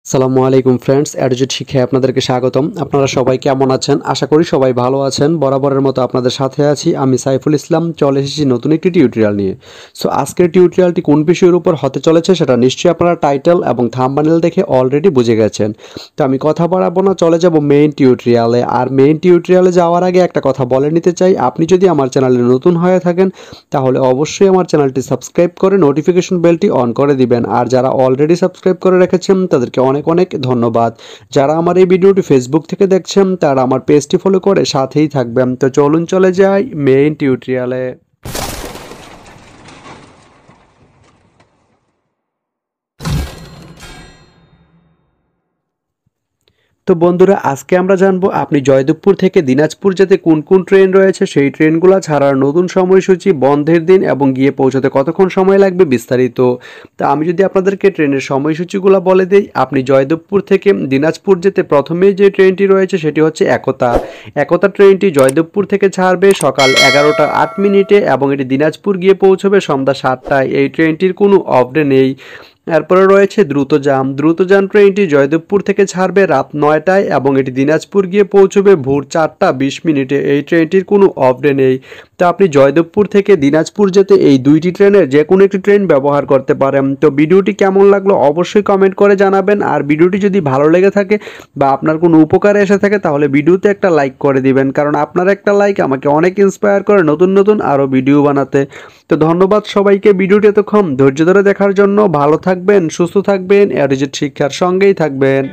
আসসালামু আলাইকুম ফ্রেন্ডস, অ্যাডুজেট শিক্ষায় আপনাদেরকে স্বাগতম। আপনারা সবাই কেমন আছেন? আশা করি সবাই ভালো আছেন। বরাবরের মতো আপনাদের সাথে আছি আমি সাইফুল ইসলাম। চলে এসেছি নতুন একটি টিউটোরিয়াল নিয়ে। সো আজকের টিউটোরিয়ালটি কোন বিষয়ের উপর হতে চলেছে সেটা নিশ্চয়ই আপনারা টাইটেল এবং থাম্বনেল দেখে অলরেডি বুঝে গেছেন। তো আমি কথা বাড়াবো না, চলে যাব মেইন টিউটোরিয়ালে। আর মেইন টিউটোরিয়ালে যাওয়ার আগে একটা কথা বলে নিতে চাই, আপনি যদি আমার চ্যানেলে নতুন হয়ে থাকেন তাহলে অবশ্যই আমার চ্যানেলটি সাবস্ক্রাইব করে নোটিফিকেশন বেলটি অন করে দিবেন। আর যারা অলরেডি সাবস্ক্রাইব করে রেখেছেন তাদেরকে অনেক অনেক ধন্যবাদ। যারা আমার এই ভিডিওটি ফেসবুক থেকে দেখছেন তারা আমার পেজটি ফলো করে সাথেই থাকবেন। তো চলুন চলে যাই মেইন টিউটোরিয়ালে। তো বন্ধুরা, আজকে আমরা জানবো আপনি জয়দেবপুর থেকে দিনাজপুর যেতে কোন কোন ট্রেন রয়েছে, সেই ট্রেনগুলো ছাড়ার নতুন সময়সূচি, বন্ধের দিন এবং গিয়ে পৌঁছাতে কতক্ষণ সময় লাগবে বিস্তারিত। তা আমি যদি আপনাদেরকে ট্রেনের সময়সূচিগুলো বলে দিই, আপনি জয়দেবপুর থেকে দিনাজপুর যেতে প্রথমেই যে ট্রেনটি রয়েছে সেটি হচ্ছে একতা। একতা ট্রেনটি জয়দেবপুর থেকে ছাড়বে সকাল 11টা 8 মিনিটে এবং এটি দিনাজপুর গিয়ে পৌঁছবে সন্ধ্যা 7টায়। এই ট্রেনটির কোনো অফ ডে নেই। এরপরে রয়েছে দ্রুতযান। দ্রুতযান ট্রেনটি জয়দেবপুর থেকে ছাড়বে রাত 9টায় এবং এটি দিনাজপুর গিয়ে পৌঁছবে ভোর 4টা 20 মিনিটে। এই ট্রেনটির কোনো অফ ডে নেই। তো আপনি জয়দেবপুর থেকে দিনাজপুর যেতে এই দুইটি ট্রেনের যে কোনো একটি ট্রেন ব্যবহার করতে পারেন। তো ভিডিওটি কেমন লাগলো অবশ্যই কমেন্ট করে জানাবেন। আর ভিডিওটি যদি ভালো লেগে থাকে বা আপনার কোনো উপকারে এসে থাকে তাহলে ভিডিওতে একটা লাইক করে দিবেন, কারণ আপনার একটা লাইক আমাকে অনেক ইন্সপায়ার করে নতুন নতুন আরও ভিডিও বানাতে। তো ধন্যবাদ সবাইকে ভিডিওটি এতক্ষণ ধৈর্য ধরে দেখার জন্য। ভালো থাকবেন, সুস্থ থাকবেন, এডিজেট শিক্ষার সঙ্গেই থাকবেন।